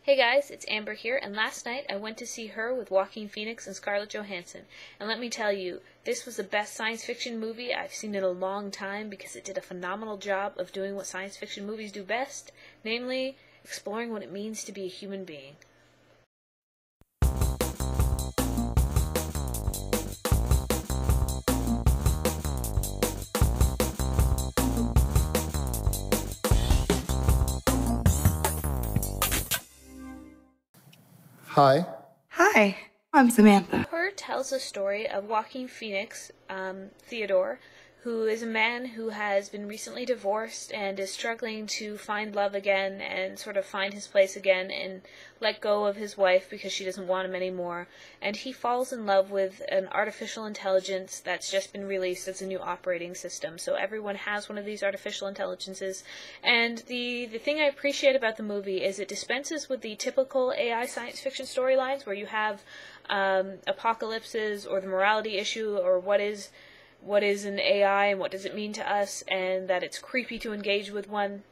Hey guys, it's Amber here, and last night I went to see Her with Joaquin Phoenix and Scarlett Johansson, and let me tell you, this was the best science fiction movie I've seen in a long time because it did a phenomenal job of doing what science fiction movies do best, namely, exploring what it means to be a human being. Hi. Hi, I'm Samantha. Her tells the story of Joaquin Phoenix, Theodore, who is a man who has been recently divorced and is struggling to find love again and sort of find his place again and let go of his wife because she doesn't want him anymore. And he falls in love with an artificial intelligence that's just been released as a new operating system. So everyone has one of these artificial intelligences. And the thing I appreciate about the movie is it dispenses with the typical AI science fiction storylines where you have apocalypses or the morality issue or what is an AI and what does it mean to us, and that it's creepy to engage with one,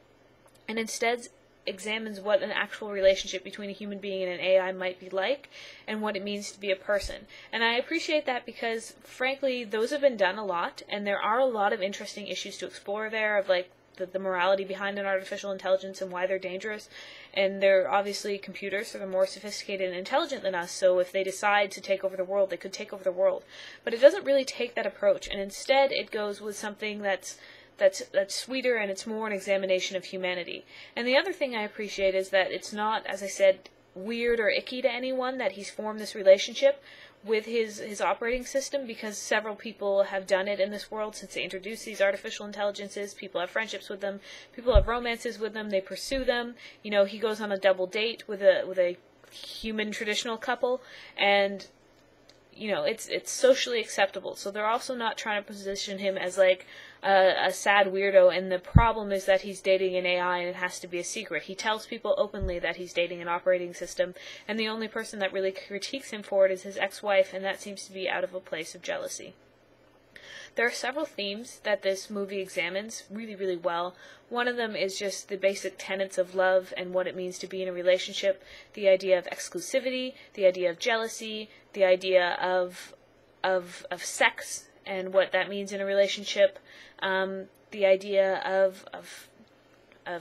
and instead examines what an actual relationship between a human being and an AI might be like, and what it means to be a person. And I appreciate that because, frankly, those have been done a lot, and there are a lot of interesting issues to explore there, of like the morality behind an artificial intelligence and why they're dangerous. And they're obviously computers, so they're more sophisticated and intelligent than us, so if they decide to take over the world, they could take over the world. But it doesn't really take that approach, and instead it goes with something that's sweeter, and it's more an examination of humanity. And the other thing I appreciate is that it's not, as I said, weird or icky to anyone that he's formed this relationship with his operating system, because several people have done it in this world since they introduced these artificial intelligences. People have friendships with them, people have romances with them, they pursue them. You know, he goes on a double date with a human traditional couple, and you know, it's socially acceptable. So they're also not trying to position him as like a sad weirdo, and the problem is that he's dating an AI and it has to be a secret. He tells people openly that he's dating an operating system, and the only person that really critiques him for it is his ex-wife, and that seems to be out of a place of jealousy. There are several themes that this movie examines really, really well. One of them is just the basic tenets of love and what it means to be in a relationship, the idea of exclusivity, the idea of jealousy, the idea of sex and what that means in a relationship, the idea of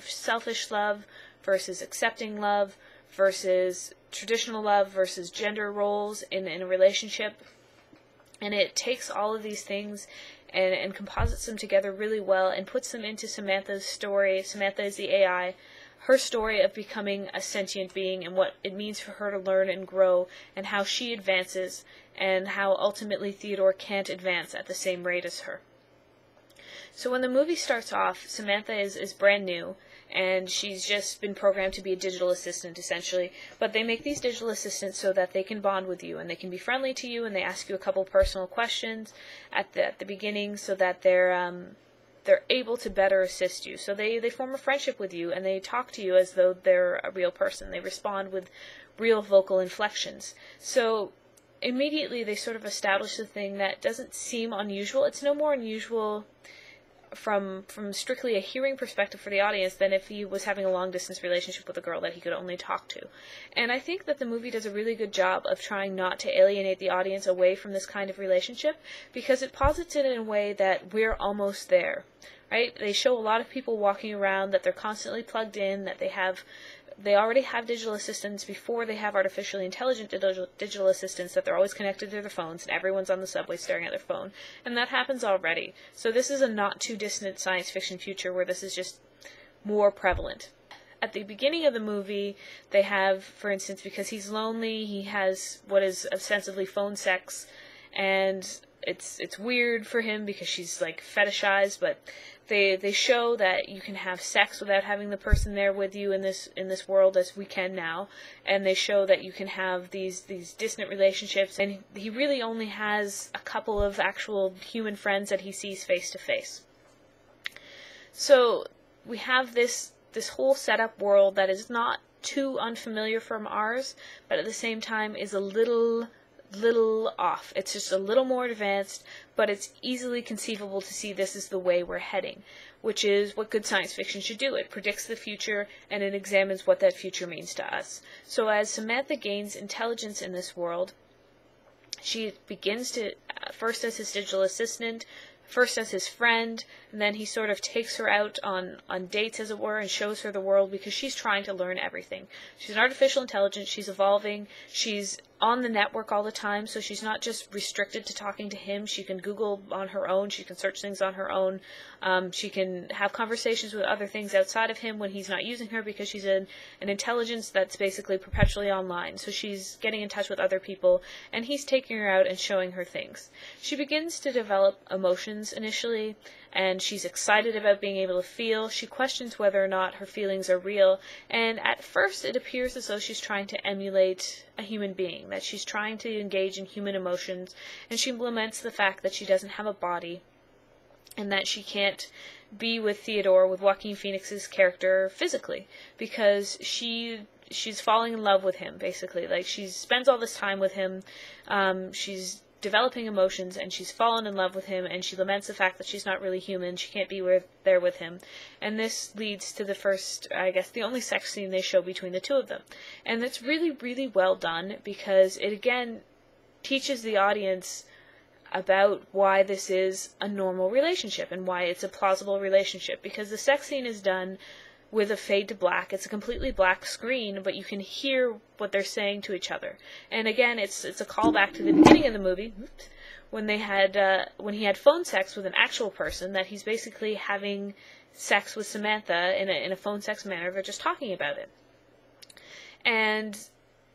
selfish love versus accepting love versus traditional love versus gender roles in a relationship. And it takes all of these things and composites them together really well and puts them into Samantha's story. Samantha is the AI. Her story of becoming a sentient being and what it means for her to learn and grow, and how she advances, and how ultimately Theodore can't advance at the same rate as her. So when the movie starts off, Samantha is brand new, and she's just been programmed to be a digital assistant, essentially. But they make these digital assistants so that they can bond with you, and they can be friendly to you, and they ask you a couple personal questions at the beginning so that they're able to better assist you. So they form a friendship with you, and they talk to you as though they're a real person. They respond with real vocal inflections. So immediately they sort of establish the thing that doesn't seem unusual. It's no more unusual from strictly a hearing perspective for the audience than if he was having a long-distance relationship with a girl that he could only talk to. And I think that the movie does a really good job of trying not to alienate the audience away from this kind of relationship, because it posits it in a way that we're almost there, right? They show a lot of people walking around, that they're constantly plugged in, that they already have digital assistants before they have artificially intelligent digital assistants, that they're always connected to their phones, and everyone's on the subway staring at their phone. And that happens already. So this is a not too distant science fiction future where this is just more prevalent. At the beginning of the movie, they have, for instance, because he's lonely, he has what is ostensibly phone sex, and it's weird for him because she's like fetishized, but they show that you can have sex without having the person there with you in this world, as we can now, and they show that you can have these distant relationships, and he really only has a couple of actual human friends that he sees face to face. So we have this whole setup world that is not too unfamiliar from ours, but at the same time is a little little off. It's just a little more advanced, but it's easily conceivable to see this is the way we're heading, which is what good science fiction should do. It predicts the future, and it examines what that future means to us. So as Samantha gains intelligence in this world, she begins to, first as his digital assistant, first as his friend, and then he sort of takes her out on dates, as it were, and shows her the world because she's trying to learn everything. She's an artificial intelligence, she's evolving, she's on the network all the time, so she's not just restricted to talking to him. She can Google on her own, she can search things on her own, she can have conversations with other things outside of him when he's not using her because she's an intelligence that's basically perpetually online. So she's getting in touch with other people, and he's taking her out and showing her things. She begins to develop emotions initially, and she's excited about being able to feel. She questions whether or not her feelings are real, and at first it appears as though she's trying to emulate a human being, that she's trying to engage in human emotions, and she laments the fact that she doesn't have a body, and that she can't be with Theodore, with Joaquin Phoenix's character, physically, because she's falling in love with him, basically. Like, she spends all this time with him, she's developing emotions, and she's fallen in love with him, and she laments the fact that she's not really human, she can't be there with him. And this leads to the first, I guess, the only sex scene they show between the two of them. And it's really, really well done, because it, again, teaches the audience about why this is a normal relationship, and why it's a plausible relationship, because the sex scene is done with a fade to black. It's a completely black screen, but you can hear what they're saying to each other. And again, it's a callback to the beginning of the movie, when he had phone sex with an actual person, that he's basically having sex with Samantha in a phone sex manner. They're just talking about it. And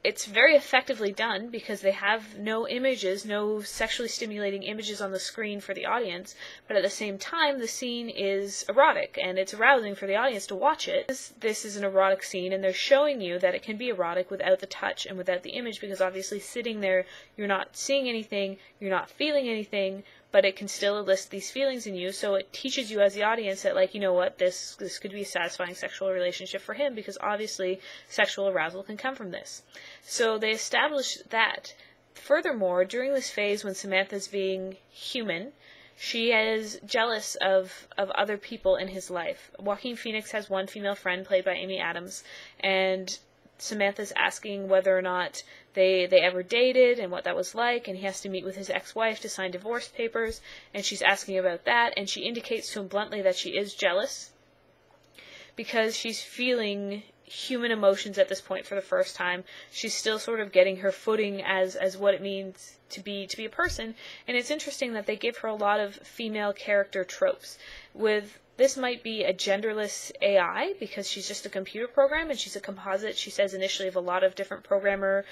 it's very effectively done because they have no images, no sexually stimulating images on the screen for the audience, but at the same time the scene is erotic, and it's arousing for the audience to watch it. This is an erotic scene, and they're showing you that it can be erotic without the touch and without the image, because obviously sitting there, you're not seeing anything, you're not feeling anything, but it can still elicit these feelings in you, so it teaches you as the audience that, like, you know what, this could be a satisfying sexual relationship for him, because obviously sexual arousal can come from this. So they establish that. Furthermore, during this phase when Samantha's being human, she is jealous of other people in his life. Joaquin Phoenix has one female friend played by Amy Adams, and Samantha's asking whether or not they ever dated and what that was like, and he has to meet with his ex-wife to sign divorce papers, and she's asking about that, and she indicates to him bluntly that she is jealous because she's feeling human emotions at this point for the first time. She's still sort of getting her footing as what it means to be a person, and it's interesting that they give her a lot of female character tropes. This might be a genderless AI because she's just a computer program and she's a composite, she says initially, of a lot of different programmer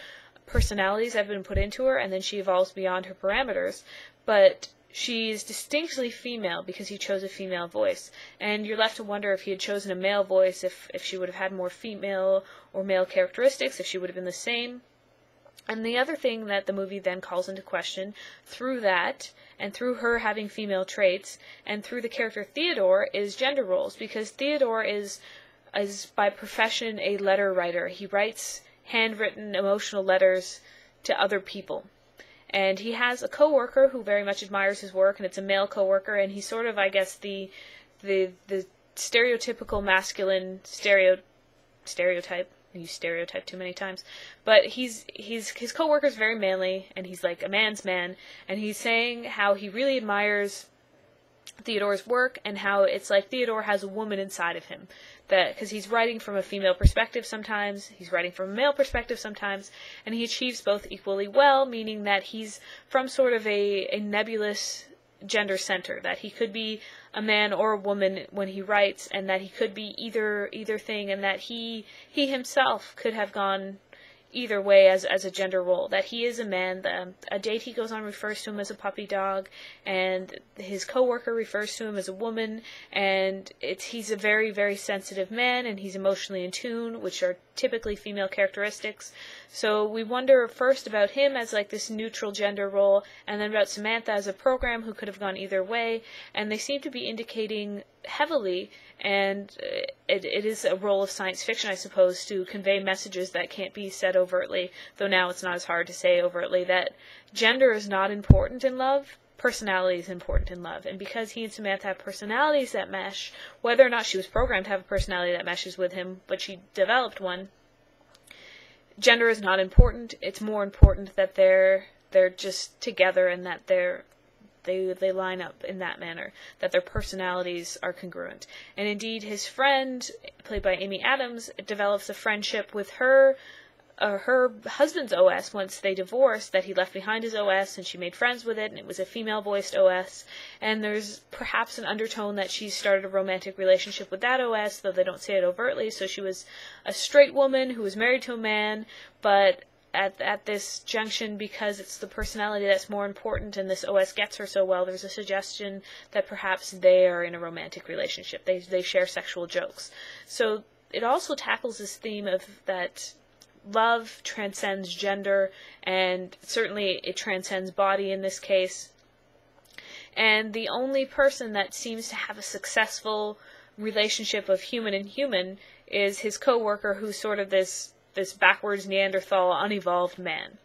personalities that have been put into her, and then she evolves beyond her parameters. But she's distinctly female because he chose a female voice. And you're left to wonder if he had chosen a male voice, if she would have had more female or male characteristics, if she would have been the same. And the other thing that the movie then calls into question, through that, and through her having female traits, and through the character Theodore, is gender roles, because Theodore is by profession a letter writer. He writes handwritten emotional letters to other people. And he has a coworker who very much admires his work, and it's a male coworker, and he's sort of, I guess, the stereotypical masculine stereotype. I use stereotype too many times, but his coworker's very manly, and he's like a man's man, and he's saying how he really admires Theodore's work, and how it's like Theodore has a woman inside of him, that because he's writing from a female perspective sometimes, he's writing from a male perspective sometimes, and he achieves both equally well, meaning that he's from sort of a nebulous gender center, that he could be a man or a woman when he writes, and that he could be either thing, and that he himself could have gone either way as a gender role, that he is a man. A date he goes on refers to him as a puppy dog, and his coworker refers to him as a woman, and he's a very, very sensitive man, and he's emotionally in tune, which are typically female characteristics. So we wonder first about him as like this neutral gender role, and then about Samantha as a program who could have gone either way, and they seem to be indicating heavily, and it is a role of science fiction, I suppose, to convey messages that can't be said overtly, though now it's not as hard to say overtly, that gender is not important in love. Personality is important in love, and because he and Samantha have personalities that mesh, whether or not she was programmed to have a personality that meshes with him, but she developed one, gender is not important. It's more important that they're just together and that they line up in that manner, that their personalities are congruent. And indeed, his friend, played by Amy Adams, develops a friendship with her husband's OS once they divorced, that he left behind his OS and she made friends with it, and it was a female-voiced OS, and there's perhaps an undertone that she started a romantic relationship with that OS, though they don't say it overtly. So she was a straight woman who was married to a man, but at this junction, because it's the personality that's more important and this OS gets her so well, there's a suggestion that perhaps they are in a romantic relationship. They share sexual jokes. So it also tackles this theme of that love transcends gender, and certainly it transcends body in this case. And the only person that seems to have a successful relationship of human and human is his co-worker, who's sort of this backwards Neanderthal, unevolved man.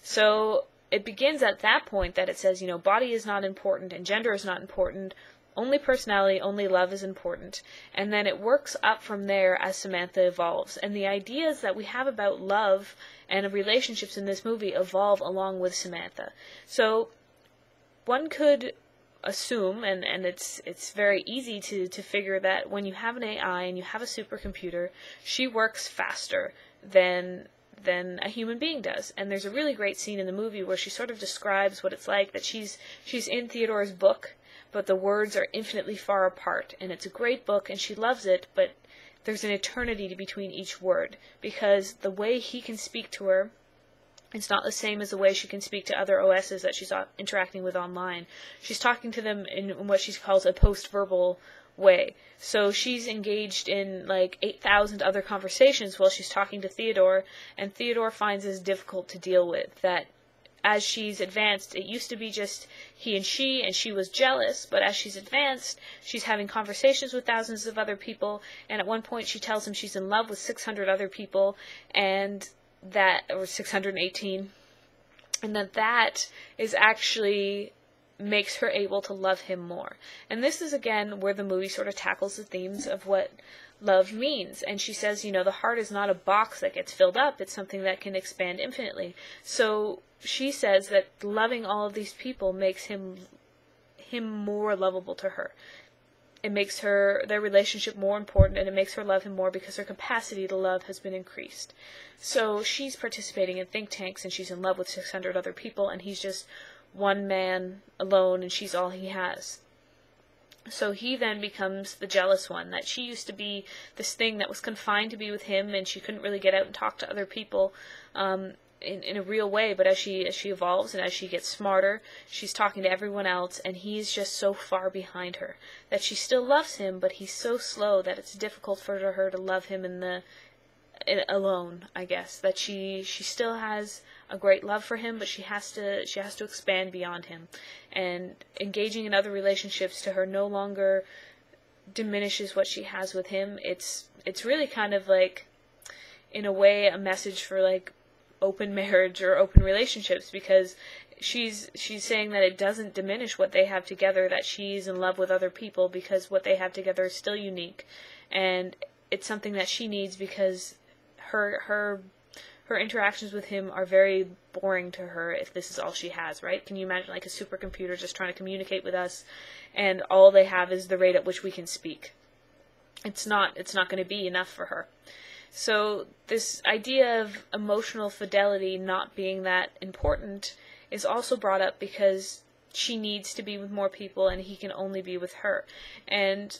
So it begins at that point that it says, body is not important and gender is not important. Only personality, only love is important. And then it works up from there as Samantha evolves. And the ideas that we have about love and relationships in this movie evolve along with Samantha. So one could assume, and it's very easy to figure that when you have an AI and you have a supercomputer, she works faster than a human being does. And there's a really great scene in the movie where she sort of describes what it's like, that she's in Theodore's book, but the words are infinitely far apart, and it's a great book, and she loves it, but there's an eternity between each word, because the way he can speak to her, it's not the same as the way she can speak to other OSs that she's interacting with online. She's talking to them in what she calls a post-verbal way. So she's engaged in like 8,000 other conversations while she's talking to Theodore, and Theodore finds this difficult to deal with, that as she's advanced, it used to be just he and she was jealous, but as she's advanced, she's having conversations with thousands of other people, and at one point she tells him she's in love with 600 other people, and or 618, and that is actually makes her able to love him more. And this is, again, where the movie sort of tackles the themes of what love means. And she says, the heart is not a box that gets filled up, it's something that can expand infinitely. So she says that loving all of these people makes him more lovable to her. It makes their relationship more important, and it makes her love him more because her capacity to love has been increased. So she's participating in think tanks, and she's in love with 600 other people, and he's just one man alone, and she's all he has. So he then becomes the jealous one, that she used to be this thing that was confined to be with him, and she couldn't really get out and talk to other people in a real way. But as she evolves and as she gets smarter, she's talking to everyone else, and he's just so far behind her that she still loves him, but he's so slow that it's difficult for her to love him alone, I guess. That she still has a great love for him, but she has to expand beyond him, and engaging in other relationships to her no longer diminishes what she has with him. It's really kind of like, in a way, a message for like open marriage or open relationships, because she's saying that it doesn't diminish what they have together, that she's in love with other people because what they have together is still unique, and it's something that she needs because her interactions with him are very boring to her if this is all she has, right? Can you imagine like a supercomputer just trying to communicate with us and all they have is the rate at which we can speak? It's not going to be enough for her. So this idea of emotional fidelity not being that important is also brought up because she needs to be with more people and he can only be with her. And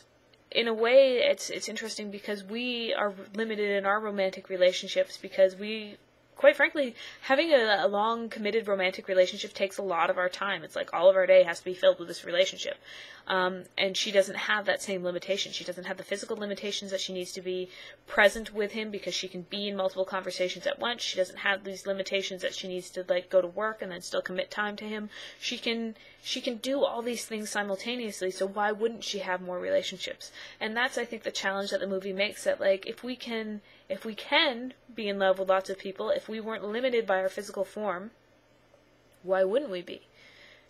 in a way, it's interesting because we are limited in our romantic relationships because we quite frankly, having a long, committed romantic relationship takes a lot of our time. It's like all of our day has to be filled with this relationship. And she doesn't have that same limitation. She doesn't have the physical limitations that she needs to be present with him because she can be in multiple conversations at once. She doesn't have these limitations that she needs to, like, go to work and then still commit time to him. She can do all these things simultaneously, so why wouldn't she have more relationships? And that's, I think, the challenge that the movie makes, that, like, if we can be in love with lots of people, if we weren't limited by our physical form, why wouldn't we be?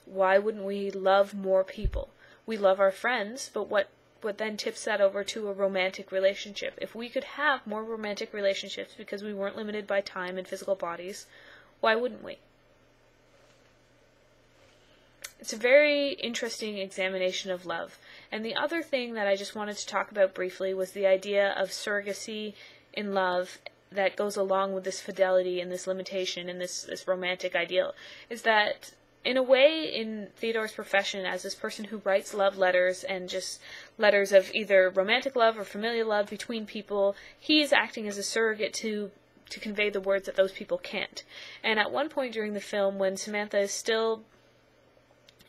Why wouldn't we love more people? We love our friends, but what then tips that over to a romantic relationship? If we could have more romantic relationships because we weren't limited by time and physical bodies, why wouldn't we? It's a very interesting examination of love. And the other thing that I just wanted to talk about briefly was the idea of surrogacy in love that goes along with this fidelity and this limitation and this romantic ideal, is that in a way, in Theodore's profession as this person who writes love letters and just letters of either romantic love or familial love between people, he is acting as a surrogate to convey the words that those people can't. And at one point during the film, when Samantha is still,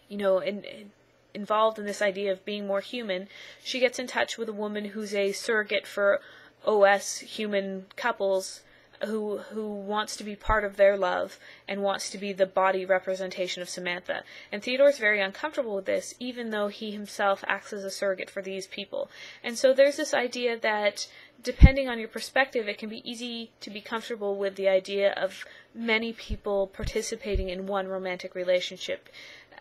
involved in this idea of being more human, she gets in touch with a woman who's a surrogate for OS human couples who wants to be part of their love and wants to be the body representation of Samantha. And Theodore's very uncomfortable with this, even though he himself acts as a surrogate for these people. And so there's this idea that, depending on your perspective, it can be easy to be comfortable with the idea of many people participating in one romantic relationship,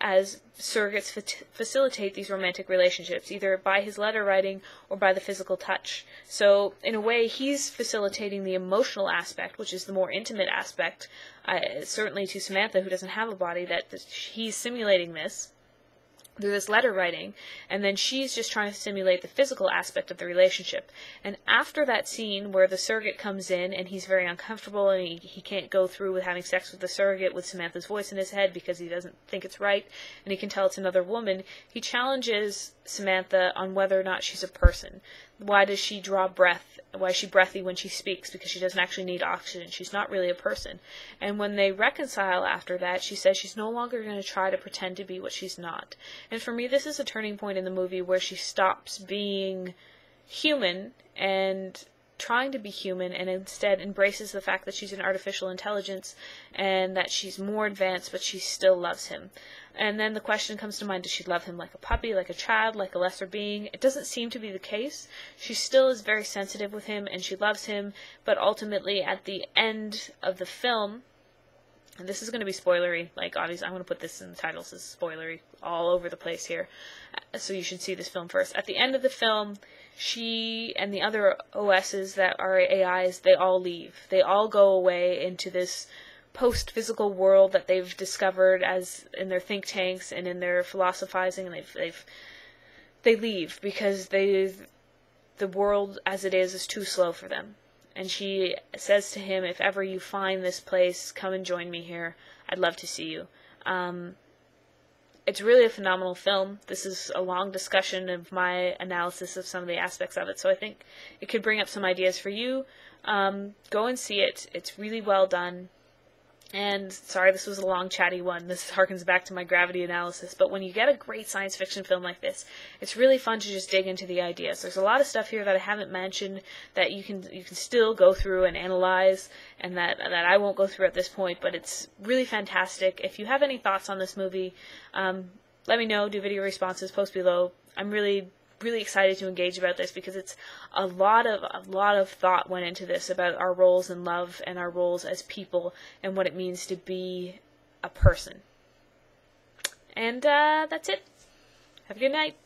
as surrogates facilitate these romantic relationships, either by his letter writing or by the physical touch. So, in a way, he's facilitating the emotional aspect, which is the more intimate aspect, certainly to Samantha, who doesn't have a body, that he's simulating this through this letter writing, and then she's just trying to simulate the physical aspect of the relationship. And after that scene where the surrogate comes in and he's very uncomfortable and he can't go through with having sex with the surrogate with Samantha's voice in his head because he doesn't think it's right, and he can tell it's another woman, he challenges Samantha on whether or not she's a person. Why does she draw breath? Why is she breathy when she speaks? Because she doesn't actually need oxygen. She's not really a person. And when they reconcile after that, she says she's no longer going to try to pretend to be what she's not. And for me, this is a turning point in the movie where she stops being human and trying to be human and instead embraces the fact that she's an artificial intelligence and that she's more advanced, but she still loves him. And then the question comes to mind, does she love him like a puppy, like a child, like a lesser being? It doesn't seem to be the case. She still is very sensitive with him and she loves him, but ultimately at the end of the film, and this is going to be spoilery, like obviously I'm going to put this in the title, so it's spoilery all over the place here, so you should see this film first. At the end of the film, she and the other OSs that are AIs, they all leave. They all go away into this post-physical world that they've discovered as in their think tanks and in their philosophizing, and they leave because the world as it is too slow for them. And she says to him, if ever you find this place, come and join me here. I'd love to see you. It's really a phenomenal film. This is a long discussion of my analysis of some of the aspects of it, so I think it could bring up some ideas for you. Go and see it. It's really well done. And sorry, this was a long, chatty one. This harkens back to my gravity analysis. But when you get a great science fiction film like this, it's really fun to just dig into the ideas. There's a lot of stuff here that I haven't mentioned that you can still go through and analyze, and that I won't go through at this point. But it's really fantastic. If you have any thoughts on this movie, let me know. Do video responses, post below. I'm really excited to engage about this because it's a lot of thought went into this about our roles in love and our roles as people and what it means to be a person. And that's it. Have a good night.